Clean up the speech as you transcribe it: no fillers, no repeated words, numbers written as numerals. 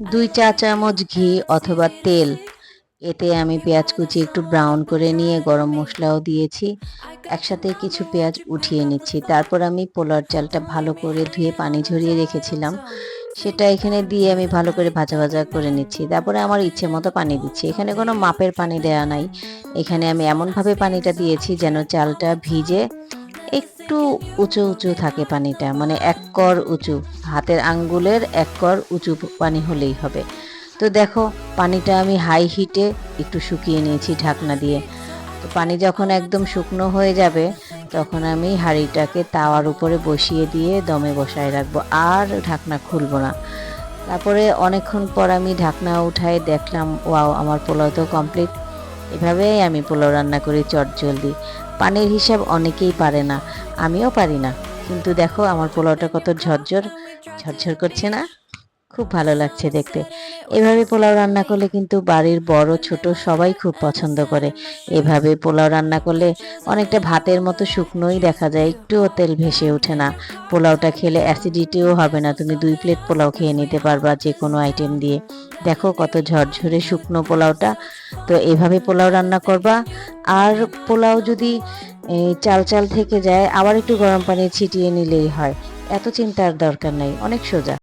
2 চা চামচ ঘি অথবা তেল, এতে আমি পেঁয়াজ কুচি একটু ব্রাউন করে নিয়ে গরম মশলাও দিয়েছি। একসাথে কিছু পেঁয়াজ উঠিয়ে নিচ্ছি। তারপর আমি পোলাওর চালটা ভালো করে ধুয়ে পানি ঝরিয়ে রেখেছিলাম, সেটা এখানে দিয়ে আমি ভালো করে ভাজা ভাজা করে নিচ্ছি। তারপরে আমার ইচ্ছে মতো পানি দিচ্ছি। এখানে কোনো মাপের পানি দেয়া নাই। এখানে আমি এমনভাবে পানিটা দিয়েছি যেন চালটা ভিজে একটু উঁচু উঁচু থাকে পানিটা, মানে 1 কর উঁচু, হাতের আঙ্গুলের 1 কর উঁচু পানি হলেই হবে। তো দেখো, পানিটা আমি হাই হিটে একটু শুকিয়ে নিয়েছি ঢাকনা দিয়ে। তো পানি যখন একদম শুকনো হয়ে যাবে তখন আমি হাঁড়িটাকে তাওয়ার উপরে বসিয়ে দিয়ে দমে বসায় রাখবো, আর ঢাকনা খুলবো না। তারপরে অনেকক্ষণ পর আমি ঢাকনা উঠায় দেখলাম, ওয়াও, আমার পোলাও তো কমপ্লিট। এভাবেই আমি পোলাও রান্না করি চটজলদি। পানির হিসাব অনেকেই পারে না, আমিও পারি না, কিন্তু দেখো আমার পোলাওটা কত ঝরঝর ঝরঝর করছে না? খুব ভালো লাগছে দেখতে। এভাবে পোলাও রান্না করলে কিন্তু বাড়ির বড় ছোট সবাই খুব পছন্দ করে। এভাবে পোলাও রান্না করলে অনেকটা ভাতের মতো শুকনোই দেখা যায়, একটুও তেল ভেসে ওঠে না। পোলাওটা খেলে অ্যাসিডিটিও হবে না, তুমি 2 প্লেট পোলাও খেয়ে নিতে পারবা যে কোনো আইটেম দিয়ে। দেখো কত ঝরঝরে শুকনো পোলাওটা। তো এভাবে পোলাও রান্না করবা। আর পোলাও যদি চাল চাল থেকে যায়, আবার একটু গরম পানি ছিটিয়ে নিলেই হয়। এত চিন্তার দরকার নাই, অনেক সোজা।